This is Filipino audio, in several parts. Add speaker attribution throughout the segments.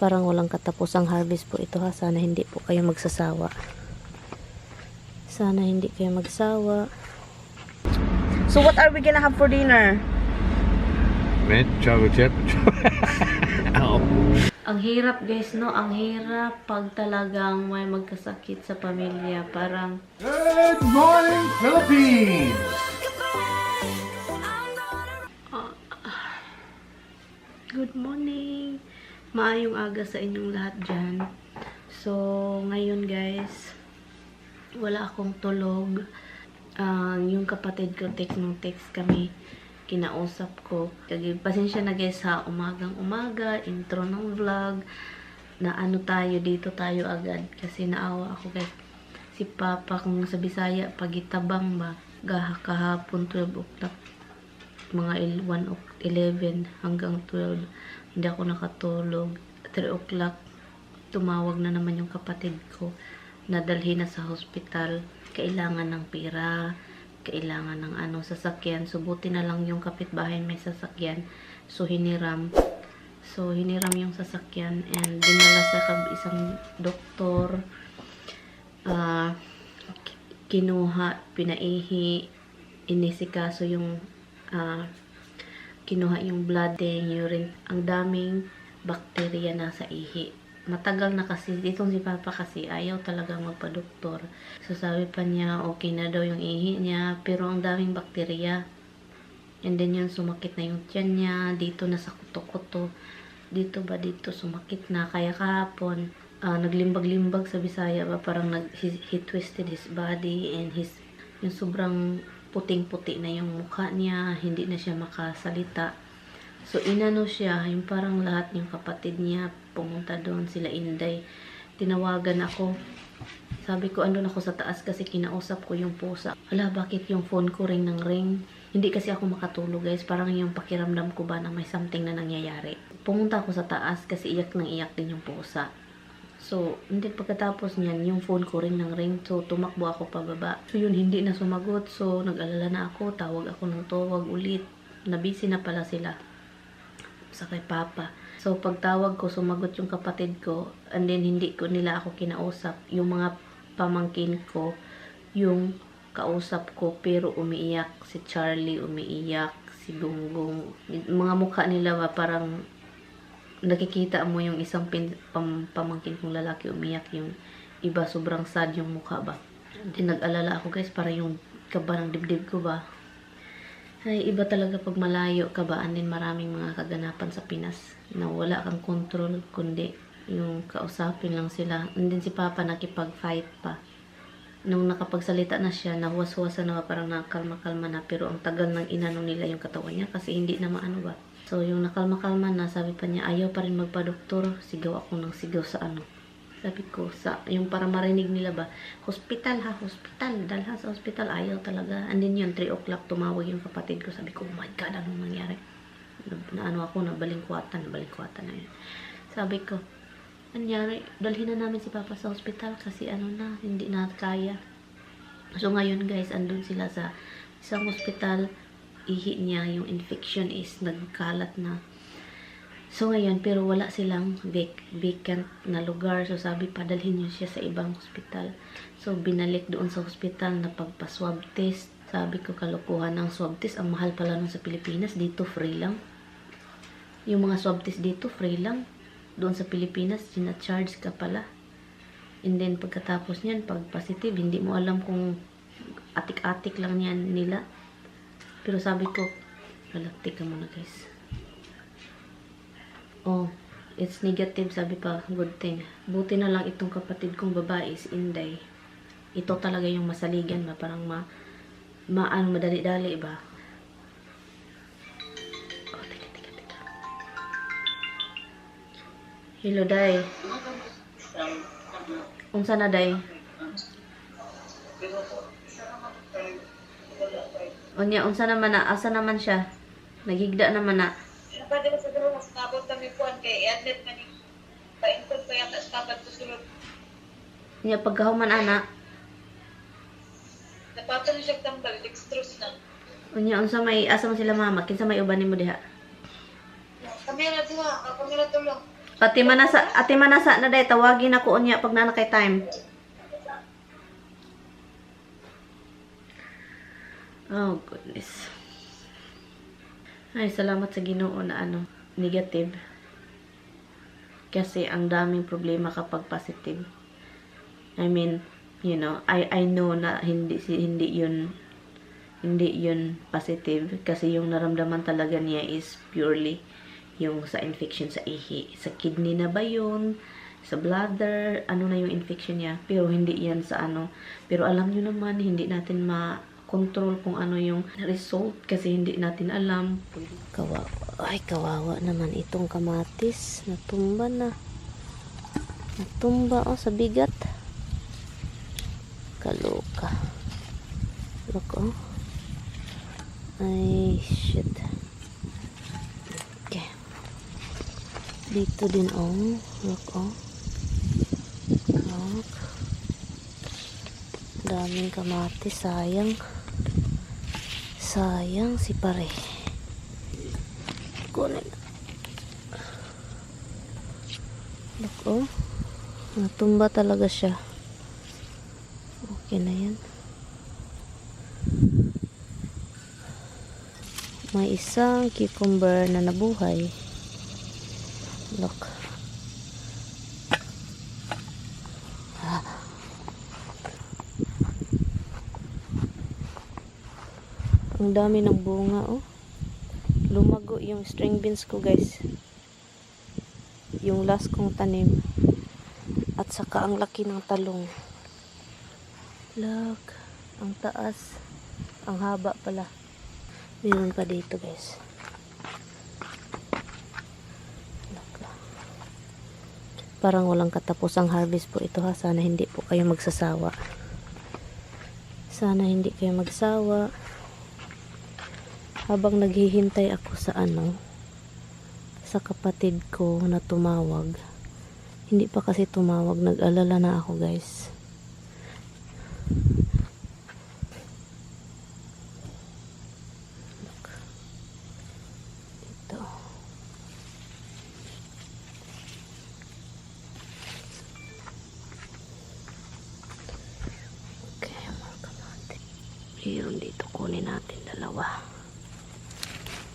Speaker 1: Parang walang katapusang harvest po ito ha. Sana hindi po kayo magsasawa. Sana hindi kayo magsawa. So what are we gonna have for dinner?
Speaker 2: Met chocolate chip.
Speaker 1: Ang hirap guys, no? Ang hirap pag talagang may magkasakit sa pamilya. Parang
Speaker 2: Good morning, Philippines!
Speaker 1: good morning! Maayong aga sa inyong lahat dyan. So, ngayon guys, wala akong tulog. Yung kapatid ko, text kami. Kinausap ko. Pasensya na guys ha, umagang umaga, intro ng vlog. Na ano tayo, dito tayo agad. Kasi naawa ako guys. Si Papa, kung sa Bisaya, pagitabang ba, kahapon 12 o'clock. Mga 11 hanggang 12. Hindi ako nakatulog. 3 o'clock, tumawag na naman yung kapatid ko. Nadalhin na sa hospital. Kailangan ng pera. Kailangan ng sasakyan. So, buti na lang yung kapitbahay may sasakyan. So, hiniram. Yung sasakyan. And, dinala sa isang doktor. Kinuha, pinaihi. Inisikaso yung kinuha yung blood, urine. Ang daming bakterya na sa ihi. Matagal na kasi, itong si Papa kasi ayaw talaga magpa-doktor. So sabi pa niya, okay na daw yung ihi niya, pero ang daming bakterya. And then yun, sumakit na yung tiyan niya, dito na sa kuto-kuto. Dito sumakit na. Kaya kahapon, naglimbag-limbag sa Bisaya ba, parang he twisted his body and yung sobrang puting-puti na yung mukha niya, hindi na siya makasalita. So, inano siya, yung parang lahat yung kapatid niya, pumunta doon, sila Inday. Tinawagan ako. Sabi ko, andun ako sa taas kasi kinausap ko yung pusa. Hala, bakit yung phone ko ring ng ring? Hindi kasi ako makatulog guys, parang yung pakiramdam ko ba na may something na nangyayari. Pumunta ako sa taas kasi iyak nang iyak din yung pusa. So, hindi pagkatapos niyan, yung phone ko ring ng ring. So, tumakbo ako pababa. So, yun, hindi na sumagot. So, nag-alala na ako. Tawag ako ng tawag ulit. Nabisi na pala sila sa kay Papa. So, pagtawag ko, sumagot yung kapatid ko. And then, hindi ko nila ako kinausap. Yung mga pamangkin ko, yung kausap ko, pero umiiyak. Si Charlie umiiyak. Si Gunggong. Mga mukha nila ba, parang nakikita mo yung isang pamangkin kong lalaki umiyak, yung iba sobrang sad yung mukha ba. Then nag-alala ako guys, para yung kaba ng dibdib ko ba. Ay, iba talaga pag malayo ka ba, and then maraming mga kaganapan sa Pinas na wala kang control, kundi yung kausapin lang sila. And then si Papa nakipag-fight pa. Nung nakapagsalita na siya, nahuwas-huwasan na parang nakalma-kalma na, pero ang tagal ng inano nila yung katawan niya kasi hindi na maano ba. So, yung nakalma-kalma na, sabi pa niya, ayaw pa rin magpa-doktor. Sigaw ako ng sigaw sa Sabi ko, yung para marinig nila ba, hospital ha, hospital. Dalhan sa hospital, ayaw talaga. And then yun, 3 o'clock, tumawag yung kapatid ko. Sabi ko, oh my God, anong nangyari? Nabalingkwatan na yun. Sabi ko, nangyari, dalhin na namin si Papa sa hospital kasi hindi na kaya. So, ngayon guys, andun sila sa isang hospital. Ihi niya, yung infection is nagkalat na. So ngayon, pero wala silang vacant na lugar. So sabi, padalhin niyo siya sa ibang hospital. So binalik doon sa hospital na pagpa-swab test. Sabi ko, kalokohan ng swab test. Ang mahal pala nun sa Pilipinas. Dito free lang. Yung mga swab test dito free lang. Doon sa Pilipinas, charge ka pala. And then pagkatapos niyan, pag positive, hindi mo alam kung atik-atik lang yan nila. Pero sabi ko, lalaktik ka muna guys. Oh, it's negative, sabi pa, good thing. Buti na lang itong kapatid kong babae is Inday. Ito talaga yung masaligan ba, parang madali-dali ba. Oh, tika. Hello, Day. Unsa na, Day? Unya, unsa naman na? Asa naman siya? Naghigda naman na.
Speaker 3: Pwede ba sa dalawa, mas nabot kami po kay i-admit na ni pa-input ko yung kastapat ko sulod.
Speaker 1: Unya, pagkahuman ana.
Speaker 3: Napatan siya tambal, dextrose na.
Speaker 1: Unya, unsa may asa man sila mama? Kinsa may uban nimo diha?
Speaker 3: Kamera diha, kamera tulong.
Speaker 1: Ate Manasa na day, tawagin ako unya pag na kay time. Oh, goodness. Ay, salamat sa Ginoo na negative. Kasi ang daming problema kapag positive. I mean, you know, I know na hindi yun positive kasi yung naramdaman talaga niya is purely yung sa infection sa ihi. Sa kidney na ba yun? Sa bladder? Ano na yung infection niya? Pero hindi yan sa Pero alam nyo naman, hindi natin ma-control kung ano yung result kasi hindi natin alam. Kawawa naman itong kamatis. Natumba na. Natumba sa bigat. Kaloka. Look, Ay, shit. Okay. Dito din, Look, Look. Daming kamatis. Sayang si pare. Kunin. Look, Natumba talaga siya. Okay na yan. May isang cucumber na nabuhay. Look. Ang dami ng bunga, Lumago yung string beans ko, guys. Yung last kong tanim. At saka ang laki ng talong. Look. Ang taas. Ang haba pala. Meron pa dito, guys. Look. Parang walang katapusang harvest po ito, ha. Sana hindi po kayo magsasawa. Sana hindi kayo magsawa. Habang naghihintay ako sa sa kapatid ko na tumawag. Hindi pa kasi tumawag. Nag-alala na ako, guys. Look. Ito. Okay, mga kamati. Meron dito. Kunin natin dalawa.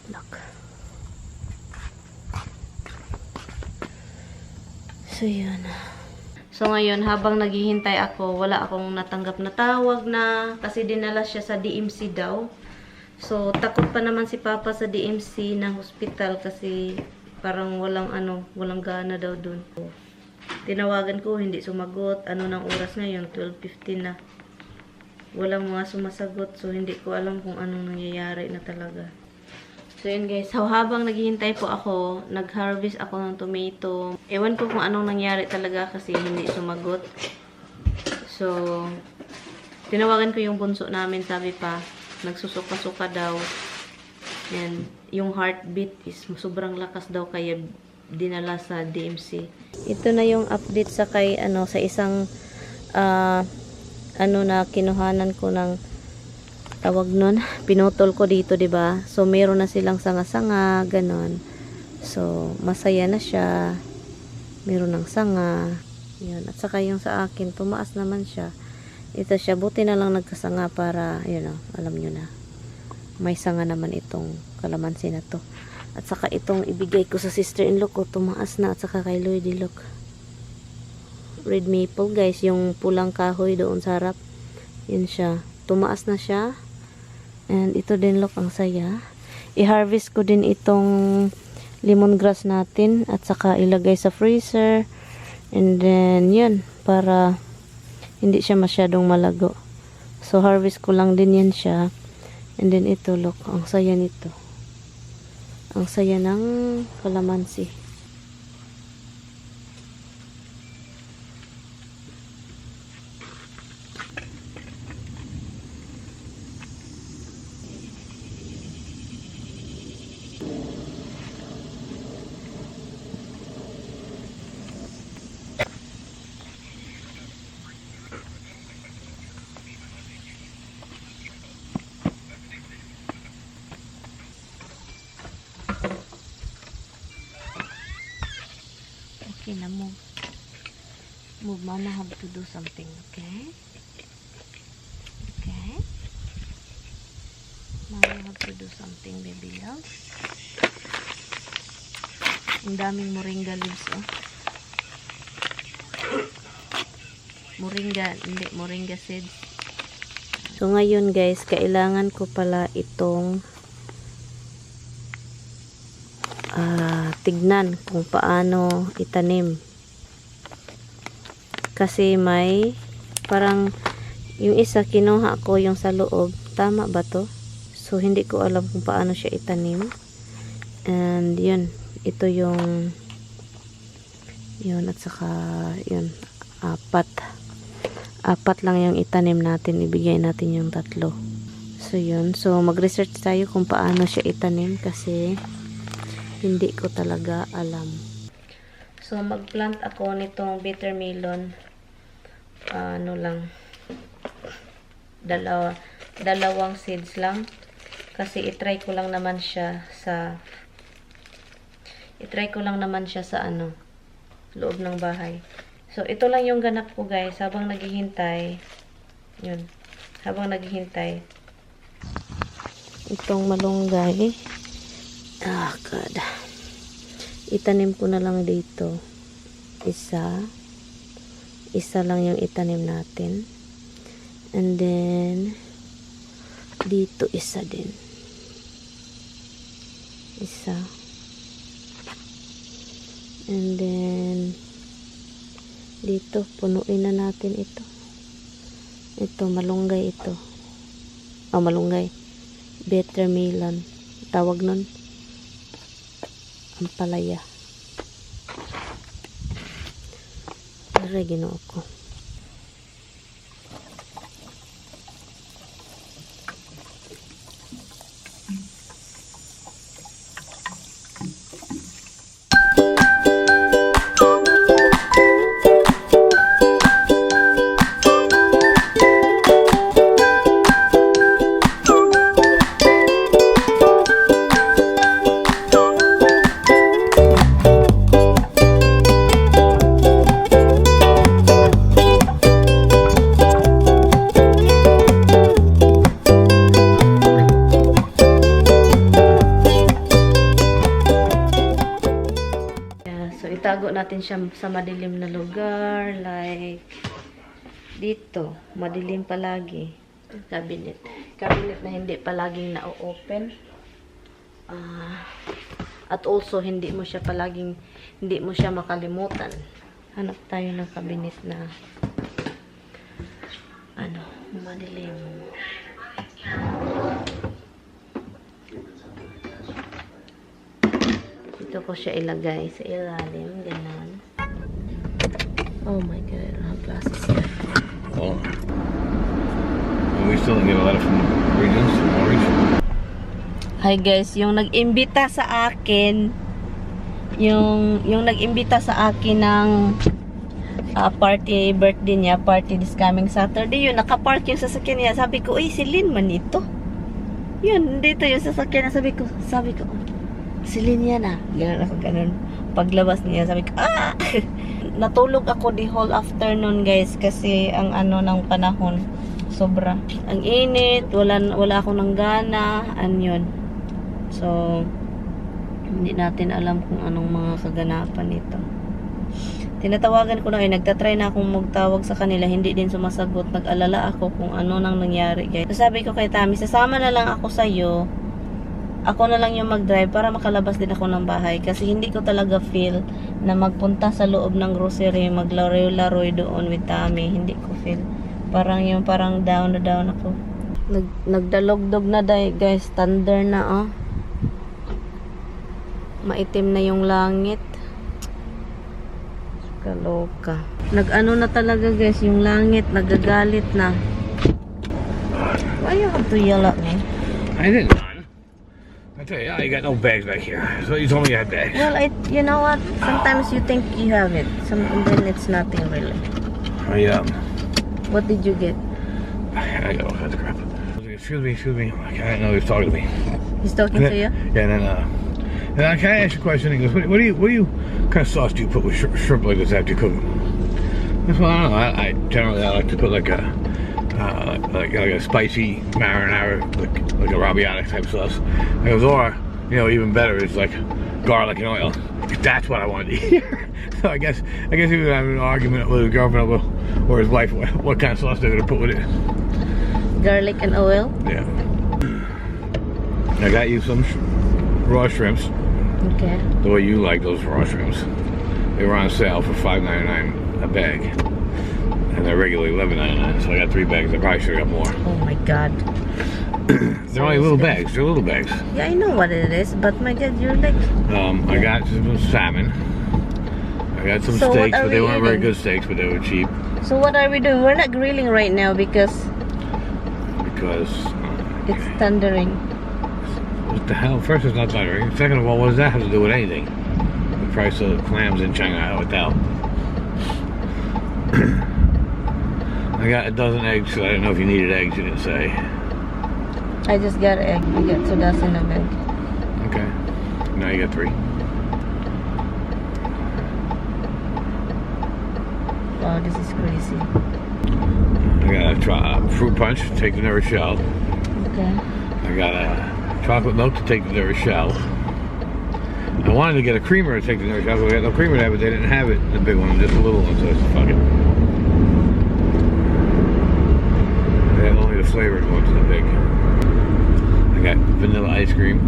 Speaker 1: Look. So, yun. So, ngayon, habang naghihintay ako, wala akong natanggap na tawag na kasi dinala siya sa DMC daw. So, takot pa naman si Papa sa DMC ng hospital kasi parang walang gana daw dun. Tinawagan ko, hindi sumagot. Ng oras ngayon? 12:15 na. Walang mga sumasagot. So, hindi ko alam kung anong nangyayari na talaga. So, yun guys. So, habang naghihintay po ako, nag-harvest ako ng tomato. Ewan ko kung anong nangyari talaga kasi hindi sumagot. So, tinawagan ko yung bunso namin. Sabi pa, nagsusuka-suka daw. And, yung heartbeat is sobrang lakas daw kaya dinala sa DMC. Ito na yung update sa kay, sa isang, na kinuhanan ko ng tawag nun, pinutol ko dito, 'di ba? So meron na silang sanga-sanga, ganon. So masaya na siya. Meron ng sanga. 'Yun. At saka yung sa akin, tumaas naman siya. Ito siya, buti na lang nagkasanga para, alam niyo na. May sanga naman itong kalamansi na to. At saka itong ibigay ko sa sister-in-law ko, tumaas na. At saka kay Lloydie, look. Red maple, guys, yung pulang kahoy doon sa harap. Yun siya. Tumaas na siya. And ito din, look, ang saya. I-harvest ko din itong lemongrass natin at saka ilagay sa freezer. And then, yun, para hindi siya masyadong malago. So, harvest ko lang din yan siya. And then, ito, look, ang saya nito. Ang saya ng kalamansi. Okay na, move. Move, mama have to do something, okay? Okay? Mama have to do something, baby love. Ang daming moringa leaves, oh. Moringa seeds. So, ngayon guys, kailangan ko pala itong tignan kung paano itanim. Kasi may parang yung isa kinuha ko yung sa loob. Tama ba to? So, hindi ko alam kung paano siya itanim. And, yun. Ito yung yun at saka yun. Apat lang yung itanim natin. Ibigay natin yung 3. So, yun. So, mag-research tayo kung paano siya itanim kasi hindi ko talaga alam. So, mag-plant ako nitong bitter melon. Ano lang. Dalawang seeds lang. Kasi itry ko lang naman siya sa ano, loob ng bahay. So, ito lang yung ganap ko guys. Habang naghihintay, yun. Habang naghihintay, itong malunggay, God. Itanim ko na lang dito. Isa lang yung itanim natin. And then, dito isa din. Isa. And then, dito, punuin na natin ito. Ito, malunggay ito. Malunggay. Bitter melon. Tawag nun. Ampalaya. Aray, ginoo ko. Itago natin siya sa madilim na lugar, like dito, madilim palagi. Cabinet na hindi palaging na-open. At also hindi mo siya makalimutan. Hanap tayo ng cabinet na ano, madilim. Dito ko siya ilagay sa ilalim, ganun. Oh my God, I don't have glasses here.
Speaker 2: Oh. We still get a letter from Regents, from Orange.
Speaker 1: Hi guys, yung nag-imbita sa akin, yung nag-imbita sa akin ng birthday niya, party this coming Saturday, yun, nakapark yung sasakyan niya. Sabi ko, uy, si Lynn man ito. Yun, dito yung sasakyan na sabi ko, si Lynn yan ah. Ganun. Paglabas niya, sabi ko, natulog ako the whole afternoon guys, kasi ang ano ng panahon, sobra. Ang init, wala ako ng gana, yun. So, hindi natin alam kung anong mga kaganapan nito. Tinatawagan ko na nagtatry na akong magtawag sa kanila, hindi din sumasagot. Nag-alala ako kung ano nang nangyari guys. So, sabi ko kay Tami, sasama na lang ako sa'yo. Ako na lang yung mag-drive para makalabas din ako ng bahay. Kasi hindi ko talaga feel na magpunta sa loob ng grocery, maglaro-laro doon with Tami. Hindi ko feel. Parang down na down ako. Nagdalogdog na guys. Thunder na oh. Maitim na yung langit. Kaloka. Nag-ano na talaga guys, yung langit. Nagagalit na. Why you have to yell at me?
Speaker 2: I didn't run. I tell you, you got no bags back here. So you told me you had bags.
Speaker 1: Well, you know what? Sometimes you think you have it. And then it's nothing really. What did you get?
Speaker 2: I got all kinds of crap. Excuse me. I didn't know he was talking to me.
Speaker 1: He's talking to you?
Speaker 2: Yeah, and then Can I ask you a question? He goes, what kind of sauce do you put with shrimp like this after you cook them? I said, well, I don't know. I generally like to put like a spicy marinara, like a arrabbiata type sauce. He goes, or even better is like garlic and oil. That's what I wanted to hear. So I guess he was having an argument with his girlfriend or his wife what kind of sauce they're gonna put with it.
Speaker 1: Garlic and oil.
Speaker 2: Yeah. I got you some raw shrimps.
Speaker 1: Okay.
Speaker 2: The way you like those raw shrimps. They were on sale for $5.99 a bag, and they're regularly $11.99. So I got 3 bags. I probably should have got more.
Speaker 1: Oh my God.
Speaker 2: They're only little bags. They're little bags.
Speaker 1: Yeah, I know what it is, but my God, you're like.
Speaker 2: I got some salmon. I got some steaks, but they weren't very good steaks, but they were cheap.
Speaker 1: So what are we doing? We're not grilling right now because it's thundering.
Speaker 2: What the hell? First, it's not thundering. Second of all, what does that have to do with anything? The price of clams in Shanghai Hotel. I got a dozen eggs, so I didn't know if you needed eggs. You didn't say.
Speaker 1: I just got egg. I got 2 dozen of it.
Speaker 2: Okay. Now you got 3.
Speaker 1: Wow, this is crazy.
Speaker 2: I got a fruit punch to take the never shell.
Speaker 1: Okay.
Speaker 2: I got a chocolate milk to take the never shell. I wanted to get a creamer to take the never shell, but we got no creamer there, but they didn't have it, the big one, just a little one, so I said, fuck it. They had only the flavored ones, the big. I got vanilla ice cream.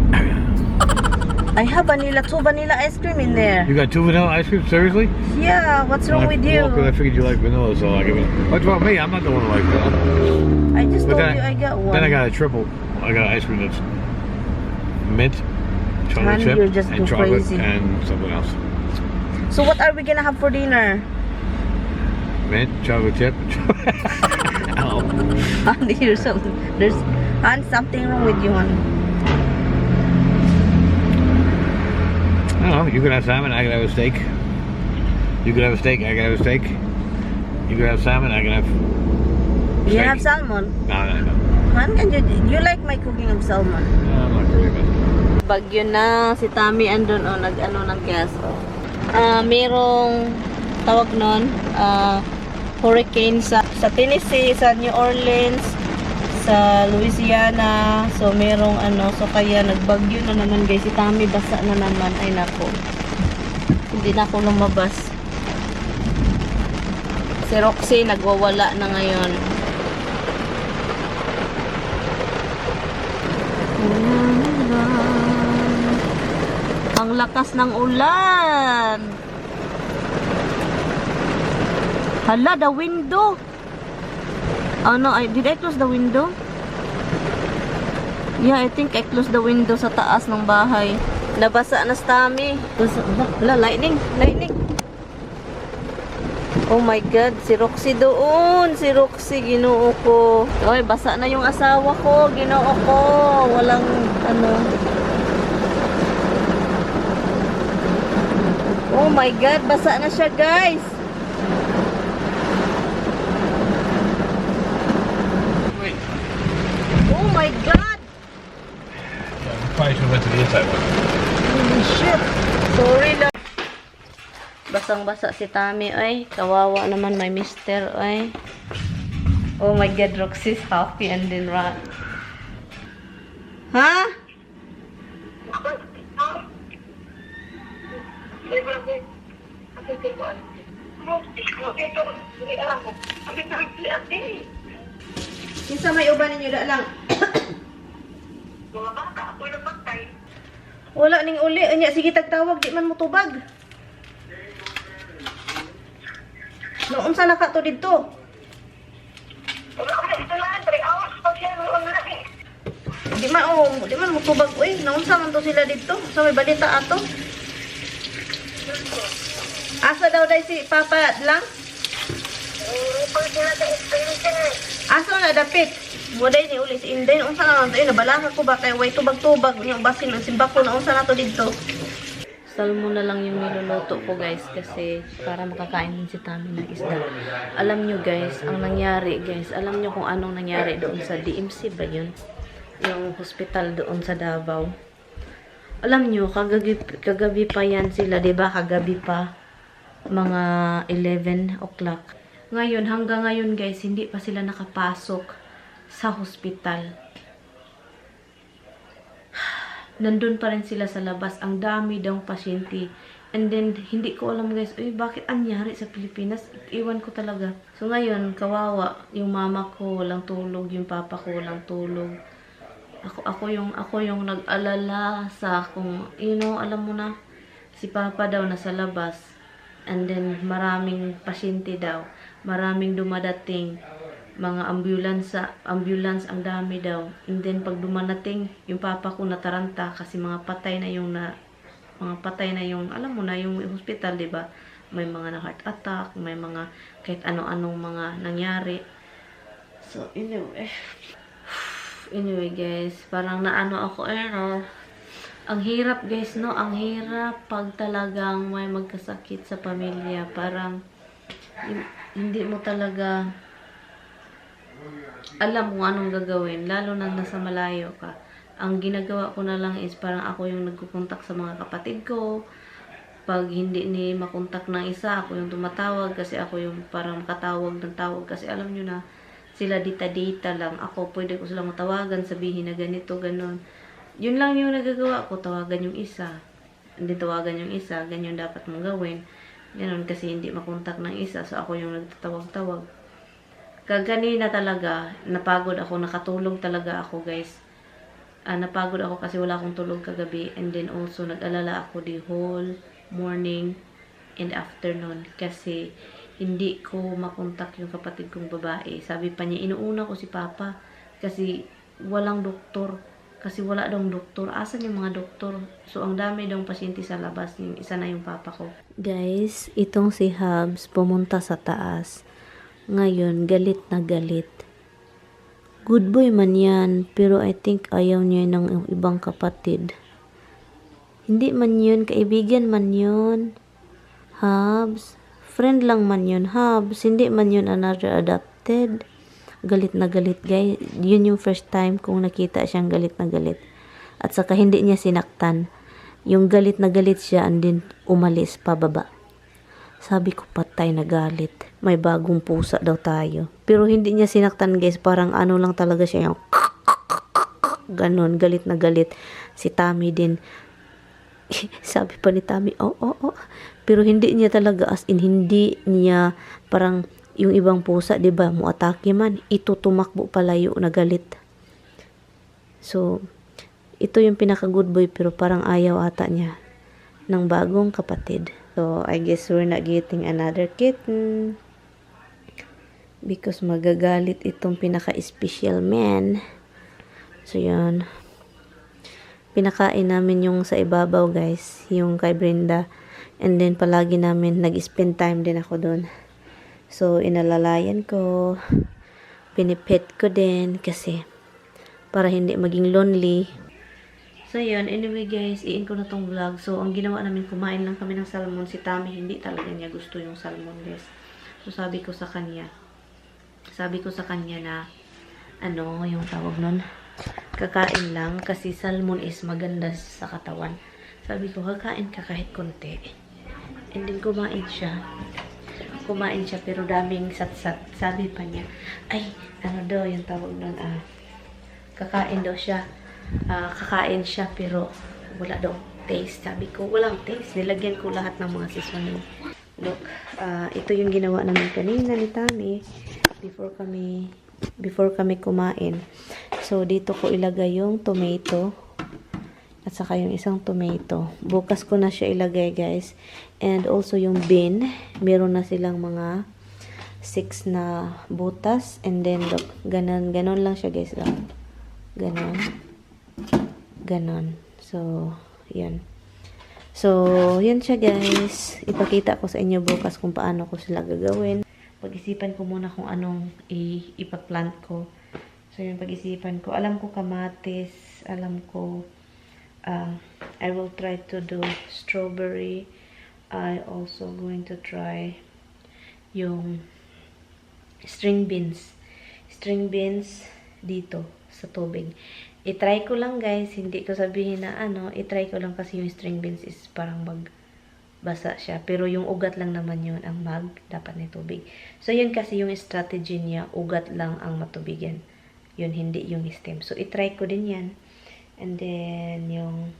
Speaker 1: I have 2 vanilla ice cream in there.
Speaker 2: You got 2 vanilla ice cream? Seriously?
Speaker 1: Yeah, what's wrong with you?
Speaker 2: Well, 'cause I figured you like vanilla, so I'll give it. What's wrong with me? I'm not the one who likes vanilla.
Speaker 1: I just
Speaker 2: But
Speaker 1: told
Speaker 2: then
Speaker 1: you I got one.
Speaker 2: Then I got a triple. I got ice cream that's mint, chocolate
Speaker 1: you're
Speaker 2: chip,
Speaker 1: just
Speaker 2: and
Speaker 1: too
Speaker 2: chocolate,
Speaker 1: crazy.
Speaker 2: and something else.
Speaker 1: So what are we gonna have for dinner?
Speaker 2: Mint, chocolate chip. Oh.
Speaker 1: Andy, there's something wrong with you, hon.
Speaker 2: I don't know. You could have salmon. I could have a steak. You could have a steak. I could have a steak. You could have salmon. I could have.
Speaker 1: You
Speaker 2: steak.
Speaker 1: have salmon?
Speaker 2: No.
Speaker 1: Man, you like my cooking of salmon?
Speaker 2: No, I'm not crazy about it.
Speaker 1: Bagyo na, si Tommy andun, nag-ano ng gas. Merong tawag nun, hurricane sa Tennessee, sa New Orleans, sa Louisiana. So merong so kaya nagbagyo na naman guys. Si Tommy basa na naman. Ay nako, hindi na ako lumabas. Si Roxy nagwawala na ngayon. Ang lakas ng ulan. Hala, the window. Oh no, did I close the window? Yeah, I think I closed the window sa taas ng bahay. Nabasa na si Tommy. Hala, lightning. Oh my God, si Roxy doon. Si Roxy, ginoo ko. Oy, basa na yung asawa ko. Ginoo ko. Walang Oh my God, basa na siya, guys.
Speaker 2: Wait.
Speaker 1: Oh my God.
Speaker 2: Probably should have went to the inside one.
Speaker 1: Holy shit. Sorry lang. Basang-basa si Tommy, ay. Kawawa naman my mister, ay. Oh my God, Roxy's happy and then run. Ha? Kinsa may uban ninyo da lang.
Speaker 3: Mga bata, ako'y napagtay.
Speaker 1: Wala ning uli, anya sige tagtawag di man mo tubag. Noon sa naka to didto.
Speaker 3: Wala ako na ito lang, 3 hours pag siya online.
Speaker 1: Di man mo tubag uy. Noon sa man to sila didto. So may balita ato. Asa daw day si Papa lang?
Speaker 3: Pag sila sa extension eh.
Speaker 1: Asa na dapit? Muday ni uli si Inday. Unsa na lang to? Nabalaka ko ba kay way tubag-tubag niyo basin ang simbako na unsa na to didto. Salmon na lang yung niluluto ko guys kasi para makakain din si Tommy ng isda. Alam nyo guys, ang nangyari guys, alam nyo kung anong nangyari doon sa DMC ba yun? Yung hospital doon sa Davao. Alam nyo, kagabi pa yan sila, 'di ba? Kagabi pa, mga 11 o'clock. Ngayon, hanggang ngayon guys, hindi pa sila nakapasok sa hospital. Nandun pa rin sila sa labas. Ang dami daw pasyente. And then, hindi ko alam guys, bakit anyari sa Pilipinas? Iwan ko talaga. So ngayon, kawawa, yung mama ko walang tulog, yung papa ko walang tulog. Ako yung nag-alala sa kung, alam mo na, si Papa daw nasa labas. And then, maraming pasyente daw. Maraming dumadating. Mga ambulance, ang dami daw. And then, pag dumanating, yung Papa ko nataranta kasi mga patay na yung, alam mo na, yung hospital, diba? May mga na heart attack, may mga kahit ano-anong mga nangyari. So, anyway guys, parang naano ako ang hirap guys, no? Ang hirap pag talagang may magkasakit sa pamilya. Parang hindi mo talaga alam kung anong gagawin, lalo na nasa malayo ka. Ang ginagawa ko na lang is parang ako yung nagkukontak sa mga kapatid ko. Pag hindi ni makontak ng isa, ako yung tumatawag kasi ako yung parang makatawag ng tawag kasi alam nyo na sila dita-dita lang. Ako, pwede ko silang matawagan, sabihin na ganito, ganon. Yun lang yung nagagawa ko, tawagan yung isa. Hindi tawagan yung isa, ganyan dapat mong gawin. Ganon, kasi hindi makontak ng isa, so ako yung nagtatawag-tawag. Kaganina talaga, napagod ako, nakatulog talaga ako guys. Napagod ako kasi wala akong tulog kagabi. And then also, nag-alala ako the whole morning and afternoon kasi hindi ko makontak yung kapatid kong babae. Sabi pa niya, inuuna ko si Papa kasi walang doktor. Kasi wala daw doktor. Asan yung mga doktor? So, ang dami daw pasyente sa labas. Yung isa na yung Papa ko. Guys, itong si Habs pumunta sa taas. Ngayon, galit na galit. Good boy man yan, pero I think ayaw niya ng ibang kapatid. Hindi man yun, kaibigan man yun. Habs. Friend lang man yun, Habs. Hindi man yun another adopted. Galit na galit, guys. Yun yung first time kong nakita siyang galit na galit. At saka hindi niya sinaktan. Yung galit na galit siya and then umalis pababa. Sabi ko, patay na galit. May bagong pusa daw tayo. Pero hindi niya sinaktan, guys. Parang ano lang talaga siya yung ganon, galit na galit. Si Tommy din. Sabi pa ni Tommy, oh. Pero hindi niya talaga, as in, hindi niya parang yung ibang pusa, diba, muatake man, ito tumakbo palayo na galit. So, ito yung pinaka good boy, pero parang ayaw ata niya ng bagong kapatid. So, I guess we're not getting another kitten. Because magagalit itong pinaka-special man. So, yun. Pinakain namin yung sa ibabaw, guys. Yung kay Brenda. And then, palagi namin nag-spend time din ako doon. So, inalalayan ko. Pinipet ko din. Kasi, para hindi maging lonely. So, yun. Anyway, guys, iin ko na tong vlog. So, ang ginawa namin, kumain lang kami ng salmon. Si Tommy, hindi talaga niya gusto yung salmon, guys. So, sabi ko sa kanya na, yung tawag nun, kakain lang kasi salmon is maganda sa katawan. Sabi ko, kakain ka kahit konti. And then, kumain siya pero daming satsat. Sabi pa niya, yung tawag nun, kakain daw siya. Kakain siya pero wala daw taste. Sabi ko, walang taste. Nilagyan ko lahat ng mga seasoning. Look, ito yung ginawa namin kanina ni Tommy before kami kumain. So, dito ko ilagay yung tomato at saka yung isang tomato. Bukas ko na siya ilagay, guys. And also yung bean. Meron na silang mga 6 na butas. And then, look, ganon lang siya, guys. Ganon. So, yan. So, yan siya, guys. Ipakita ko sa inyo bukas kung paano ko sila gagawin. Pag-isipan ko muna kung anong ipaplant ko. So, yung pag-isipan ko. Alam ko kamatis. Alam ko, I will try to do strawberry. I also going to try yung string beans. String beans dito sa tubig. I-try ko lang guys, hindi ko sabihin na ano, i-try ko lang kasi yung string beans is parang magbasa siya. Pero yung ugat lang naman yun ang dapat na tubig. So yun kasi yung strategy niya, ugat lang ang matubigan. Yun, hindi yung stem. So i-try ko din yan. And then yung,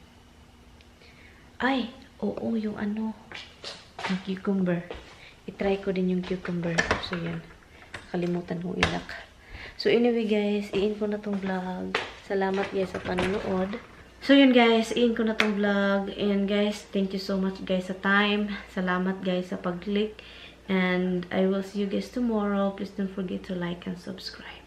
Speaker 1: yung ano, yung cucumber. I-try ko din yung cucumber. So yun, kalimutan kong ilak. So anyway guys, i-end ko na tong vlog. Salamat guys sa panonood. So yun guys, i-end ko na tong vlog. And guys, thank you so much guys sa time. Salamat guys sa pag-click. And I will see you guys tomorrow. Please don't forget to like and subscribe.